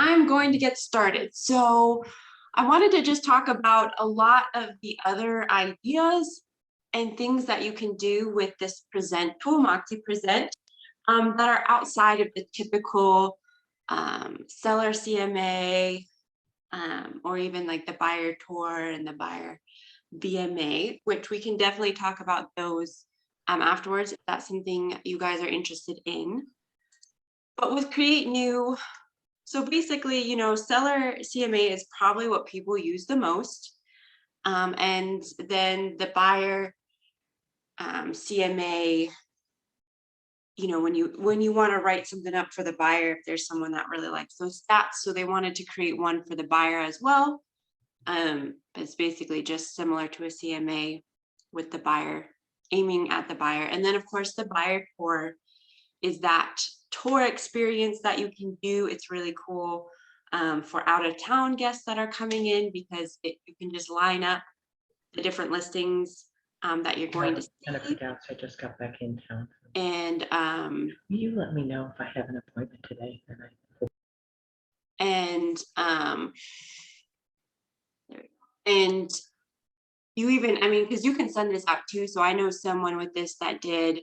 I'm going to get started. So I wanted to just talk about a lot of the other ideas and things that you can do with this present tool, MoxiPresent, that are outside of the typical seller CMA, or even like the buyer tour and the buyer BMA, which we can definitely talk about those afterwards if that's something you guys are interested in. But with Create New, so basically, seller CMA is probably what people use the most. And then the buyer CMA, when you want to write something up for the buyer, if there's someone that really likes those stats, so they wanted to create one for the buyer as well. It's basically just similar to a CMA with the buyer, aiming at the buyer. And then of course the buyer tour is that tour experience that you can do. It's really cool for out of town guests that are coming in, because you can just line up the different listings that you're going to see. Kind of forgot, so I just got back in town. And will you let me know if I have an appointment today? And you even, because you can send this out too. So I know someone with this that did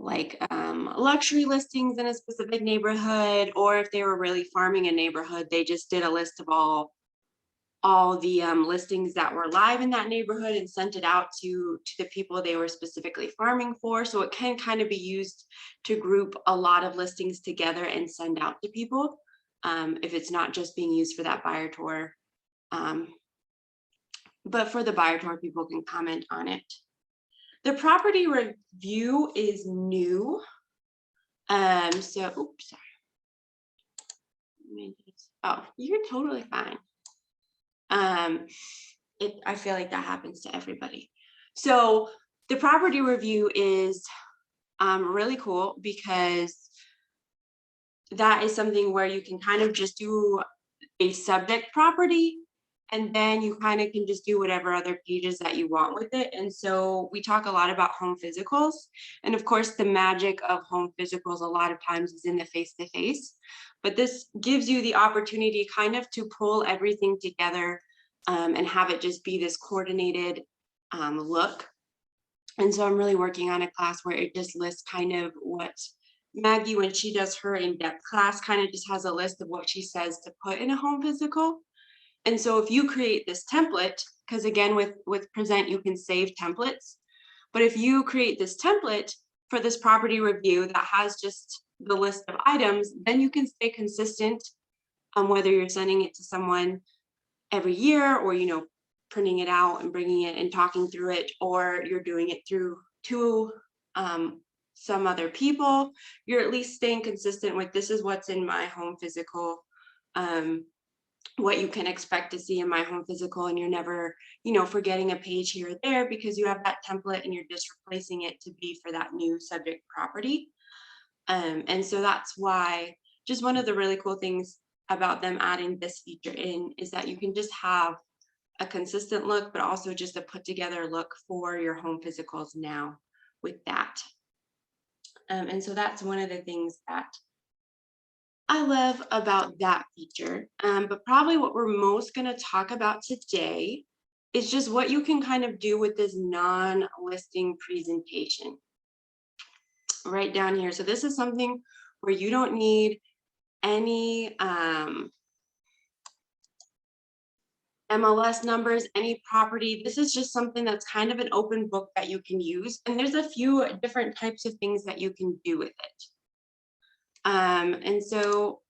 like luxury listings in a specific neighborhood, or if they were really farming a neighborhood, they just did a list of all the listings that were live in that neighborhood and sent it out to the people they were specifically farming for. So it can kind of be used to group a lot of listings together and send out to people, if it's not just being used for that buyer tour. But for the buyer tour, people can comment on it. The property review is new. So, oops, sorry. Oh, you're totally fine. I feel like that happens to everybody. So the property review is really cool, because that is something where you can kind of just do a subject property, and then you kind of can just do whatever other pages that you want with it. And so we talk a lot about home physicals. And of course, the magic of home physicals a lot of times is in the face-to-face. But this gives you the opportunity kind of to pull everything together and have it just be this coordinated look. And so I'm really working on a class where it just lists kind of what Maggie, when she does her in-depth class, kind of just has a list of what she says to put in a home physical. And so if you create this template, because again, with Present, you can save templates. But if you create this template for this property review that has just the list of items, then you can stay consistent on whether you're sending it to someone every year, or, printing it out and bringing it and talking through it, or you're doing it through to some other people. You're at least staying consistent with, this is what's in my home physical, what you can expect to see in my home physical, and you're never, forgetting a page here or there, because you have that template and you're just replacing it to be for that new subject property. And so that's why, just one of the really cool things about them adding this feature in is that you can just have a consistent look, but also just a put together look for your home physicals now with that. And so that's one of the things that I love about that feature. But probably what we're most going to talk about today is just what you can kind of do with this non-listing presentation right down here. So this is something where you don't need any MLS numbers, any property. This is just something that's kind of an open book that you can use. And there's a few different types of things that you can do with it. And so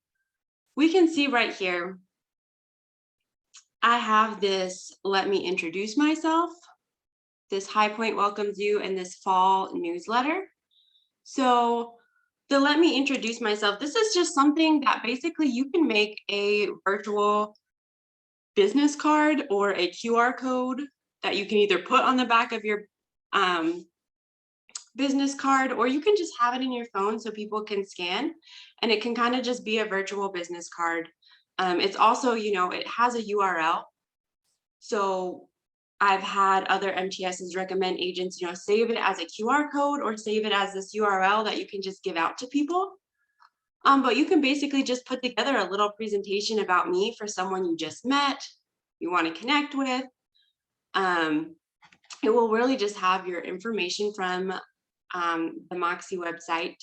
we can see right here, I have this, let me introduce myself, this High Point welcomes you, and this fall newsletter. So the let me introduce myself, this is just something that basically you can make a virtual business card or a QR code that you can either put on the back of your business card, or you can just have it in your phone so people can scan, and it can kind of just be a virtual business card. It's also, it has a URL. So I've had other MTSs recommend agents, save it as a QR code or save it as this URL that you can just give out to people. But you can basically just put together a little presentation about me for someone you just met, you want to connect with. It will really just have your information from the Moxie website.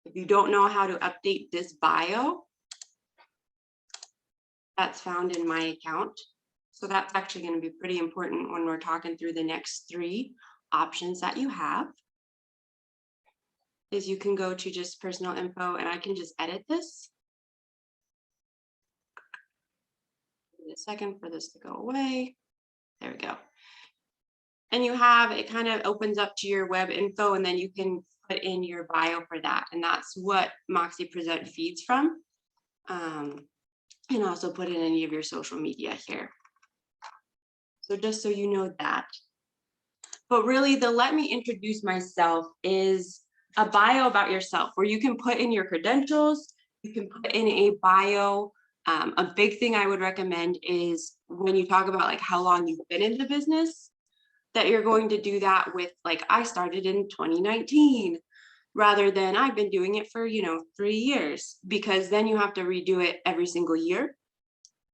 If you don't know how to update this bio, that's found in my account. So that's actually going to be pretty important when we're talking through the next 3 options that you have. Is you can go to just personal info, and I can just edit this. Give me a second for this to go away. There we go. And you have, it kind of opens up to your web info, and then you can put in your bio for that. And that's what MoxiPresent feeds from. And also put in any of your social media here. So just so you know that. But really, the let me introduce myself is a bio about yourself where you can put in your credentials, you can put in a bio. A big thing I would recommend is when you talk about like how long you've been in the business, that you're going to do that with like, I started in 2019, rather than I've been doing it for, 3 years, because then you have to redo it every single year,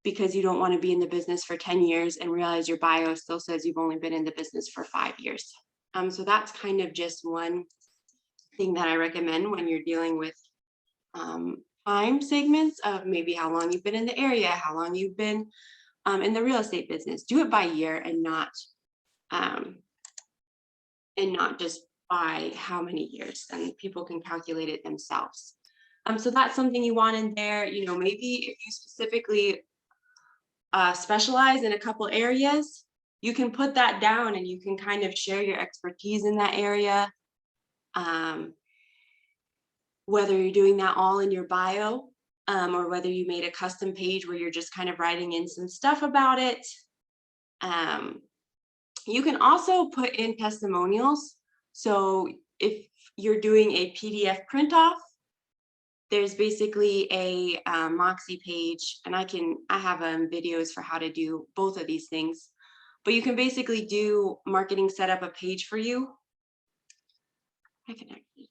because you don't want to be in the business for 10 years and realize your bio still says you've only been in the business for 5 years. So that's kind of just one thing that I recommend when you're dealing with time segments of maybe how long you've been in the area, how long you've been in the real estate business. Do it by year and not just by how many years, and people can calculate it themselves. So that's something you want in there. Maybe if you specifically specialize in a couple areas, you can put that down and you can kind of share your expertise in that area. Whether you're doing that all in your bio, or whether you made a custom page where you're just kind of writing in some stuff about it. You can also put in testimonials. So if you're doing a PDF print off, there's basically a Moxie page, and I have videos for how to do both of these things, but you can basically do marketing set up a page for you. I can actually,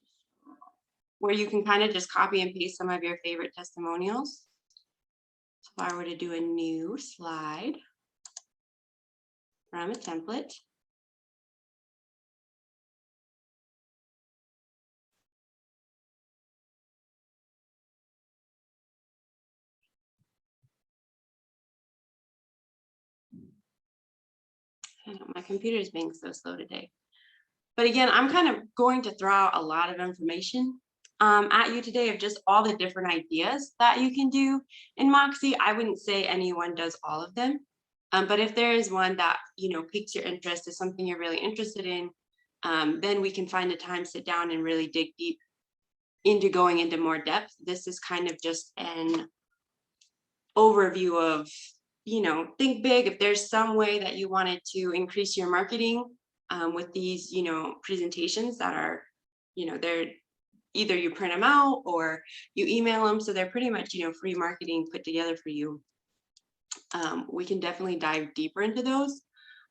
where you can kind of just copy and paste some of your favorite testimonials. So if I were to do a new slide from a template, I know my computer is being so slow today. But again, I'm kind of going to throw out a lot of information at you today of just all the different ideas that you can do in Moxie. I wouldn't say anyone does all of them, but if there is one that piques your interest, is something you're really interested in, then we can find a time, sit down, and really dig deep into going into more depth. This is kind of just an overview of, think big. If there's some way that you wanted to increase your marketing with these, presentations that are, they're either you print them out or you email them. So they're pretty much, free marketing put together for you. We can definitely dive deeper into those.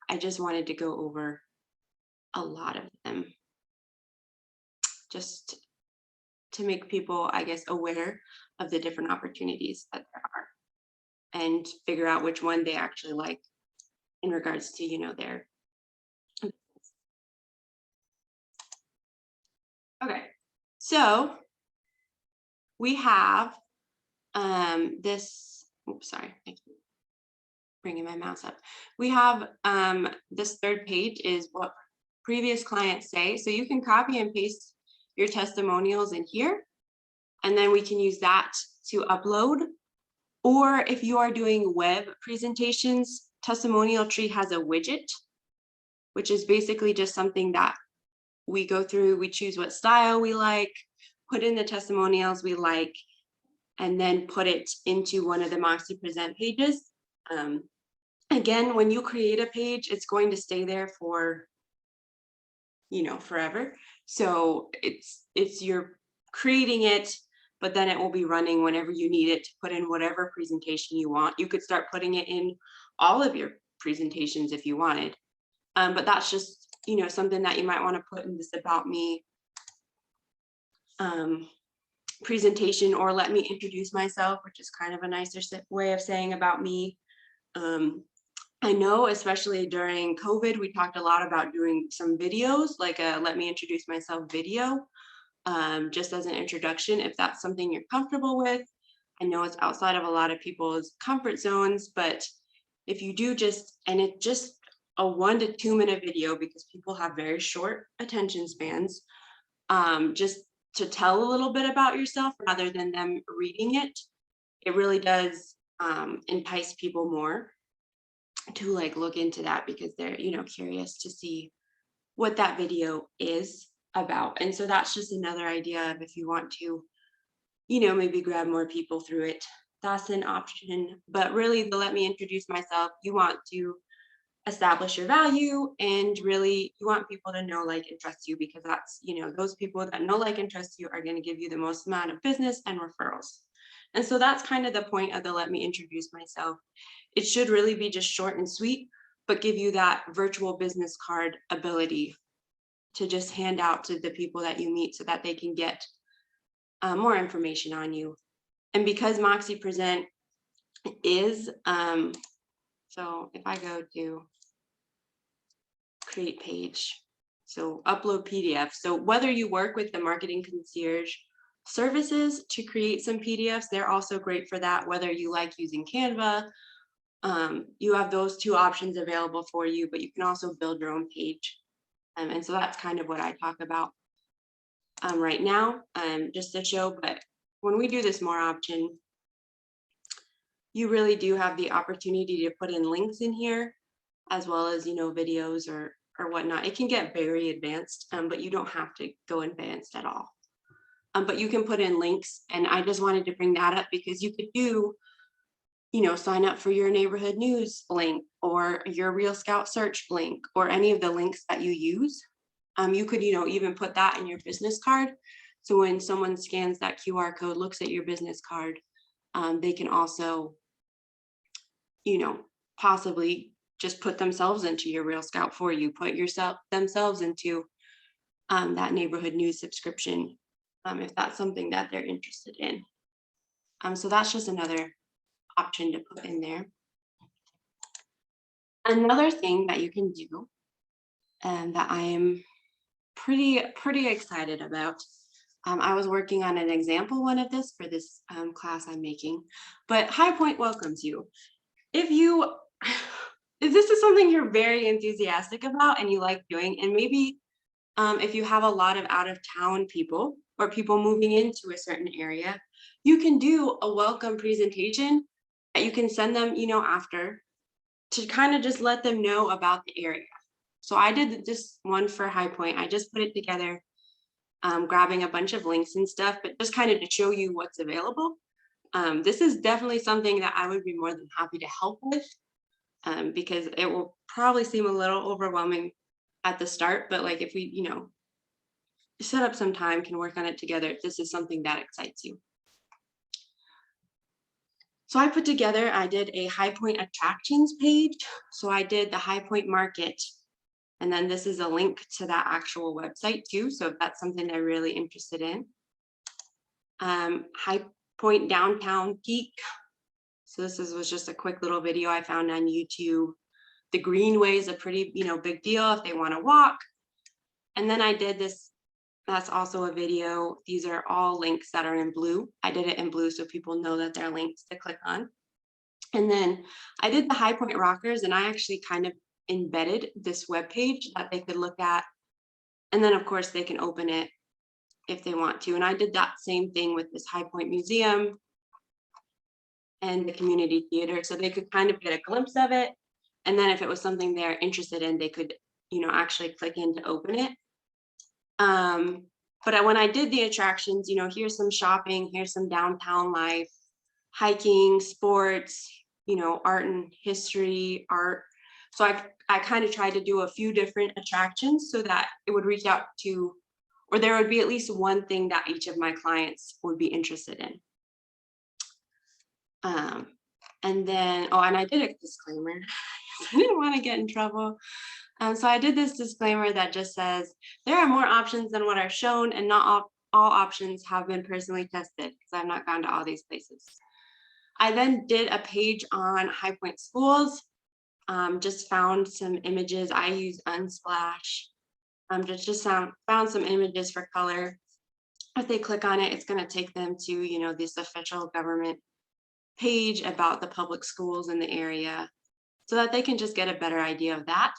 I just wanted to go over a lot of them just to make people, I guess, aware of the different opportunities that there are and figure out which one they actually like in regards to, their. Okay, so we have this, oops, sorry, I keep bringing my mouse up. We have this third page is what previous clients say. So you can copy and paste your testimonials in here, and then we can use that to upload. Or if you are doing web presentations, Testimonial Tree has a widget, which is basically just something that we go through, we choose what style we like, put in the testimonials we like, and then put it into one of the MoxiPresent pages. Again, when you create a page, it's going to stay there for, forever. So it's you're creating it, but then it will be running whenever you need it to put in whatever presentation you want. You could start putting it in all of your presentations if you wanted. But that's just, something that you might want to put in this about me presentation, or let me introduce myself, which is kind of a nicer way of saying about me. I know, especially during COVID, we talked a lot about doing some videos, like a let me introduce myself video, just as an introduction, if that's something you're comfortable with. I know it's outside of a lot of people's comfort zones, but if you do and it's just a 1 to 2 minute video, because people have very short attention spans, just to tell a little bit about yourself rather than them reading it, it really does entice people more to like look into that, because they're, curious to see what that video is about. And so that's just another idea of, if you want to, maybe grab more people through it, that's an option. But really, the let me introduce myself, you want to establish your value, and really you want people to know, like, and trust you, because that's, those people that know, like, and trust you are going to give you the most amount of business and referrals. And so that's kind of the point of the let me introduce myself. It should really be just short and sweet, but give you that virtual business card ability to just hand out to the people that you meet, so that they can get more information on you. And because MoxiPresent is, so if I go to create page, so upload PDF. So whether you work with the marketing concierge services to create some PDFs, they're also great for that. Whether you like using Canva, you have those 2 options available for you, but you can also build your own page. And so that's kind of what I talk about right now, just to show. But when we do this more option, you really do have the opportunity to put in links in here, as well as, videos or whatnot. It can get very advanced, but you don't have to go advanced at all. But you can put in links, and I just wanted to bring that up because you could do, sign up for your neighborhood news link, or your Real Scout search link, or any of the links that you use. You could, even put that in your business card. So when someone scans that QR code, looks at your business card, they can also, possibly just put themselves into your Real Scout for you, put themselves into that neighborhood news subscription, if that's something that they're interested in. So that's just another option to put in there. Another thing that you can do, and that I am pretty excited about. I was working on an example one of this for this class I'm making, but High Point welcomes you. If this is something you're very enthusiastic about and you like doing, and maybe if you have a lot of out of town people or people moving into a certain area, you can do a welcome presentation that you can send them, after, to kind of just let them know about the area. So I did this one for High Point. I just put it together, grabbing a bunch of links and stuff, but just kind of to show you what's available. This is definitely something that I would be more than happy to help with, because it will probably seem a little overwhelming at the start, but like if we, set up some time, can work on it together, if this is something that excites you. So I did a High Point attractions page. So I did the High Point Market, and then this is a link to that actual website too. So if that's something they're really interested in. High Point Downtown Peak. So this was just a quick little video I found on YouTube. The Greenway is a pretty, big deal if they want to walk. And then I did this, that's also a video. These are all links that are in blue. I did it in blue so people know that they're links to click on. And then I did the High Point Rockers, and I actually kind of embedded this web page that they could look at. And then of course they can open it if they want to. And I did that same thing with this High Point Museum and the community theater, so they could kind of get a glimpse of it. And then if it was something they're interested in, they could, actually click in to open it. But when I did the attractions, here's some shopping, here's some downtown life, hiking, sports, art and history, art. So I kind of tried to do a few different attractions so that it would reach out to, or there would be at least one thing that each of my clients would be interested in. And then, and I did a disclaimer. I didn't want to get in trouble. So I did this disclaimer that just says, there are more options than what are shown, and not all all options have been personally tested because I've not gone to all these places. I then did a page on High Point schools. Just found some images. I use Unsplash. Found some images for color. If they click on it, it's going to take them to, this official government page about the public schools in the area so that they can just get a better idea of that.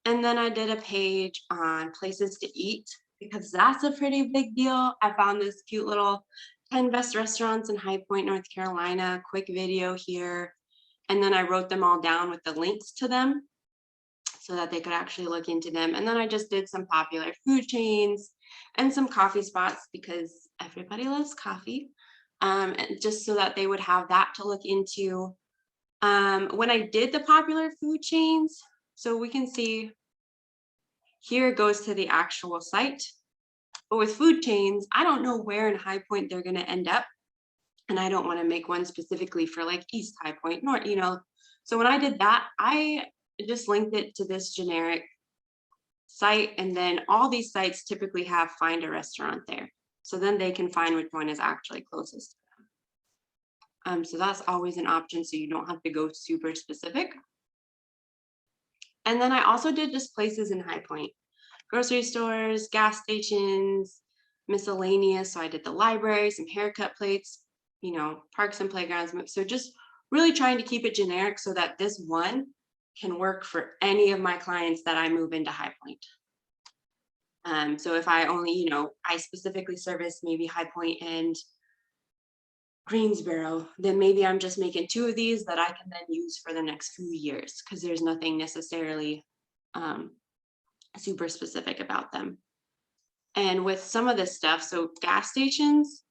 And then I did a page on places to eat because that's a pretty big deal. I found this cute little 10 best restaurants in High Point, North Carolina, quick video here. And then I wrote them all down with the links to them so that they could actually look into them. And then I just did some popular food chains and some coffee spots because everybody loves coffee. And just so that they would have that to look into. When I did the popular food chains, so we can see here it goes to the actual site. But with food chains, I don't know where in High Point they're going to end up. And I don't want to make one specifically for like East High Point, nor, So when I did that, I just linked it to this generic site. And then all these sites typically have find a restaurant there. So then they can find which one is actually closest to them. So that's always an option. So you don't have to go super specific. And then I also did just places in High Point, grocery stores, gas stations, miscellaneous. So I did the library, some haircut plates, parks and playgrounds. So just really trying to keep it generic so that this one can work for any of my clients that I move into High Point. So if I only, I specifically service maybe High Point and Greensboro, then maybe I'm just making 2 of these that I can then use for the next few years because there's nothing necessarily super specific about them. And with some of this stuff, so gas stations,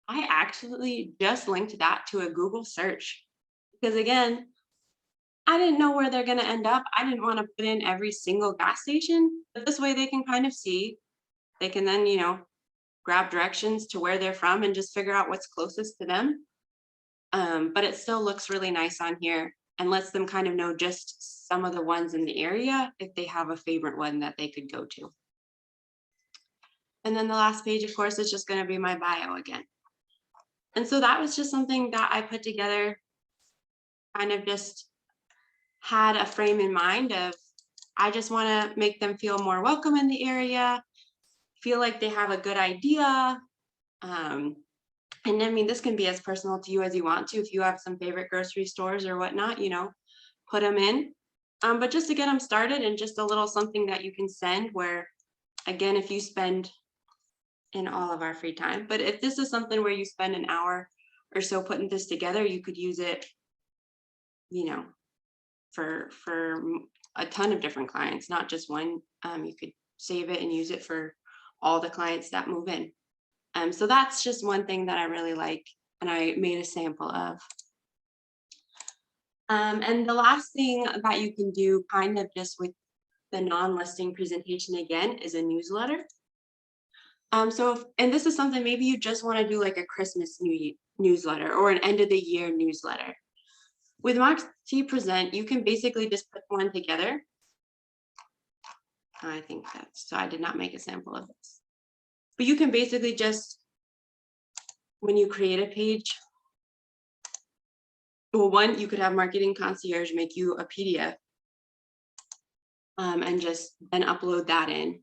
I actually just linked that to a Google search because again, I didn't know where they're going to end up. I didn't want to put in every single gas station, but this way they can kind of see. They can then, grab directions to where they're from and just figure out what's closest to them. But it still looks really nice on here and lets them kind of know just some of the ones in the area if they have a favorite one that they could go to. And then the last page, of course, is just going to be my bio again. And so that was just something that I put together, kind of just had a frame in mind of, I just want to make them feel more welcome in the area, feel like they have a good idea. And I mean, this can be as personal to you as you want to. If you have some favorite grocery stores or whatnot, put them in. But just to get them started and just a little something that you can send where, again, if you spend in all of our free time, but if this is something where you spend an hour or so putting this together, you could use it, for a ton of different clients, not just one. You could save it and use it for all the clients that move in. So that's just one thing that I really like, and I made a sample of. And the last thing that you can do kind of just with the non-listing presentation again is a newsletter. And this is something maybe you just want to do like a Christmas newsletter or an end of the year newsletter. With MoxiPresent, you can basically just put one together. I think so I did not make a sample of this. But you can basically just, when you create a page, well, one, you could have Marketing Concierge make you a PDF and just then upload that in.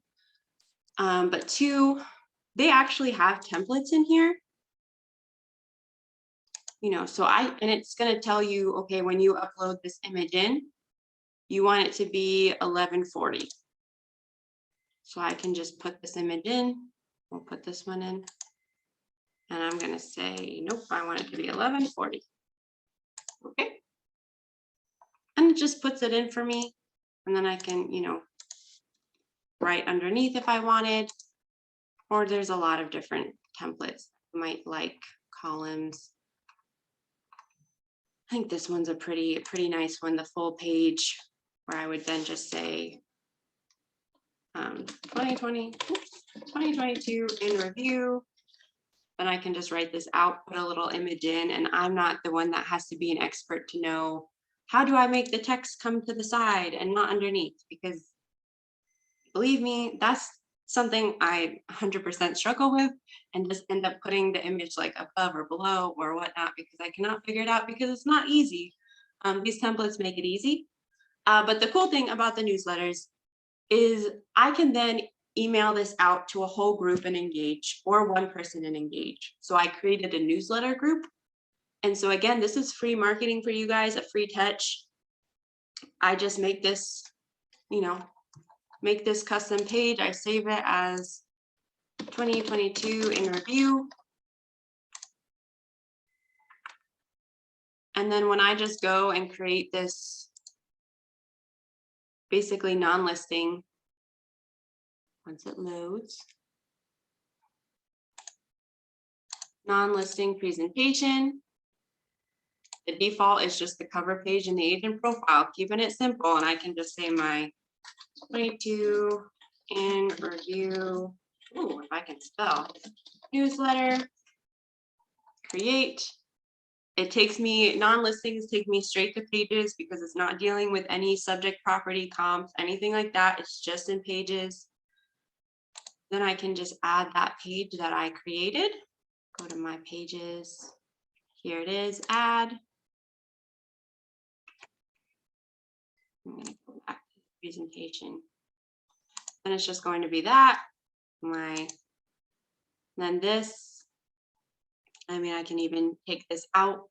But 2, they actually have templates in here. And it's going to tell you, okay, when you upload this image in, you want it to be 1140. So I can just put this image in. We'll put this one in. And I'm going to say, nope, I want it to be 1140. Okay. And it just puts it in for me. And then I can, write underneath if I wanted. Or there's a lot of different templates. I might like columns. I think this one's a pretty nice one, the full page, where I would then just say 2022 in review. Then I can just write this out, put a little image in, and I'm not the one that has to be an expert to know how do I make the text come to the side and not underneath, because Believe me, that's something I 100% struggle with, and just end up putting the image like above or below or whatnot because I cannot figure it out because it's not easy. These templates make it easy. But the cool thing about the newsletters is I can then email this out to a whole group and engage, or one person and engage. So I created a newsletter group. And so again, this is free marketing for you guys, a free touch. I just make this, you know, make this custom page. I save it as 2022 in review. And then when I just go and create this basically non-listing, once it loads, non-listing presentation, the default is just the cover page and the agent profile, keeping it simple. And I can just say my 22 in review. Ooh, if I can spell, newsletter, create. It takes me, non-listings take me straight to pages because it's not dealing with any subject property comps, anything like that. It's just in pages. Then I can just add that page that I created. Go to my pages. Here it is, add. I'm going to go back to the presentation. And it's just going to be that. Then this, I mean, I can even take this out.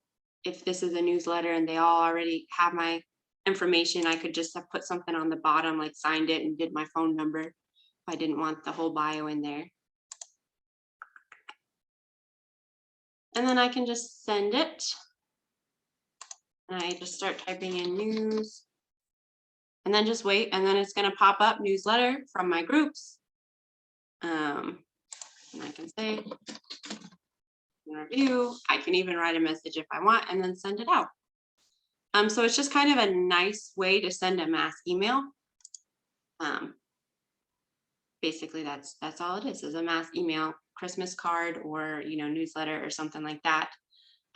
If this is a newsletter and they all already have my information, I could just have put something on the bottom, like signed it and did my phone number if I didn't want the whole bio in there. And then I can just send it. And I just start typing in news. And then just wait, and then it's going to pop up newsletter from my groups. And I can say review. I can even write a message if I want and then send it out. So it's just kind of a nice way to send a mass email. Basically, that's all it is a mass email, Christmas card, or newsletter or something like that.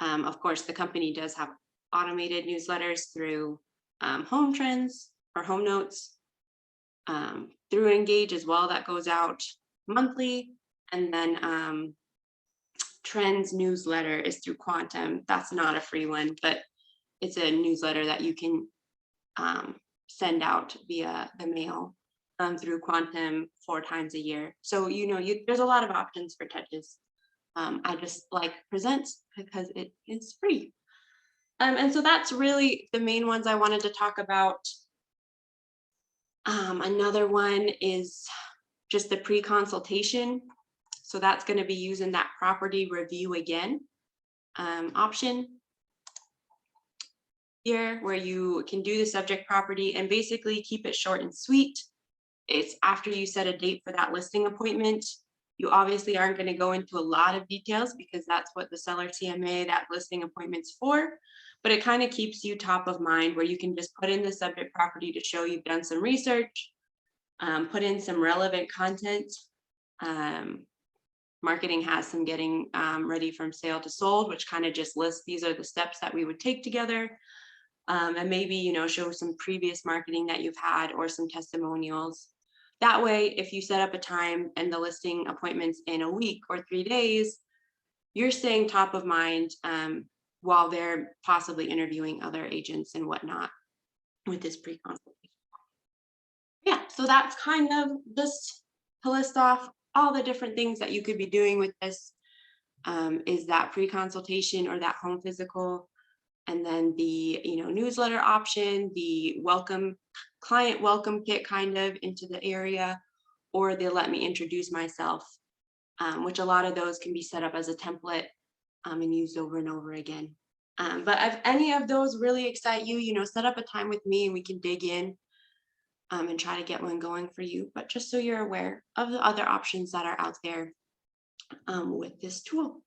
Of course, the company does have automated newsletters through Home Trends or Home Notes, through Engage as well, that goes out monthly. And then Trends newsletter is through Quantum. That's not a free one, but it's a newsletter that you can send out via the mail through Quantum 4 times a year. So there's a lot of options for touches. I just like Present because it is free. And so that's really the main ones I wanted to talk about. Another one is just the pre-consultation. So that's going to be using that property review again option here, where you can do the subject property and basically keep it short and sweet. It's after you set a date for that listing appointment. You obviously aren't going to go into a lot of details because that's what the seller CMA, that listing appointment's for. But it kind of keeps you top of mind, where you can just put in the subject property to show you've done some research, put in some relevant content. Marketing has some getting ready from sale to sold, which kind of just lists these are the steps that we would take together. And maybe, show some previous marketing that you've had or some testimonials. That way, if you set up a time and the listing appointments in a week or 3 days, you're staying top of mind while they're possibly interviewing other agents and whatnot with this pre-consultation. Yeah, so that's kind of just to list off all the different things that you could be doing with this. Is that pre-consultation or that home physical, and then the newsletter option, the client welcome kit kind of into the area, or the let me introduce myself, which a lot of those can be set up as a template and used over and over again. But if any of those really excite you, set up a time with me and we can dig in and try to get one going for you. But just so you're aware of the other options that are out there with this tool.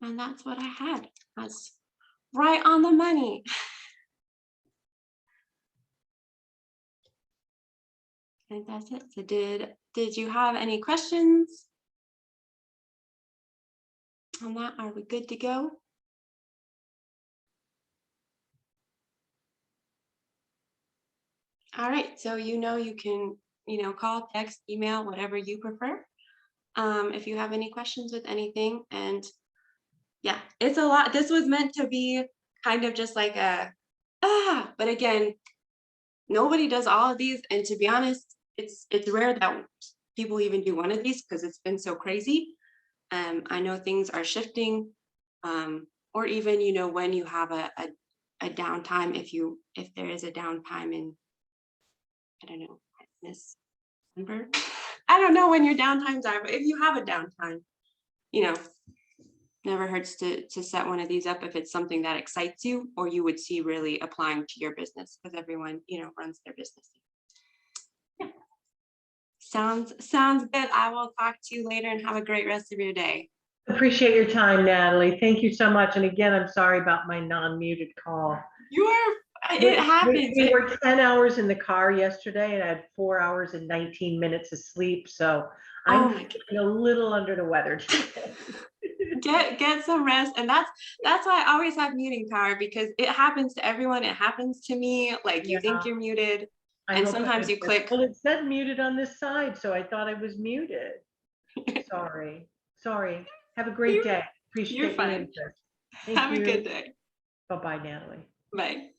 And that's what I had. That's right on the money. And that's it. So did you have any questions on that? Are we good to go? All right. So you can, call, text, email, whatever you prefer. If you have any questions with anything. And yeah, it's a lot. This was meant to be kind of just like but again, nobody does all of these. And to be honest, it's rare that people even do one of these because it's been so crazy. I know things are shifting, or even when you have a downtime, if there is a downtime in, I don't know, December. I don't know when your downtimes are, but if you have a downtime, you know, never hurts to set one of these up if it's something that excites you or you would see really applying to your business because everyone runs their business. Yeah. Sounds good. I will talk to you later and have a great rest of your day. Appreciate your time, Natalie. Thank you so much. And again, I'm sorry about my non-muted call. You are. It happens. We were 10 hours in the car yesterday and I had 4 hours and 19 minutes of sleep. So Oh I'm my God. feeling a little under the weather today. Get some rest. And that's why I always have muting power because it happens to everyone. It happens to me. Like you think Yeah, you're muted I and hope sometimes you click. well, it said muted on this side, so I thought I was muted. Sorry. Have a great You're, day. you're Appreciate your fine. interest. Thank Have a you. good day. Bye-bye, Natalie. Bye.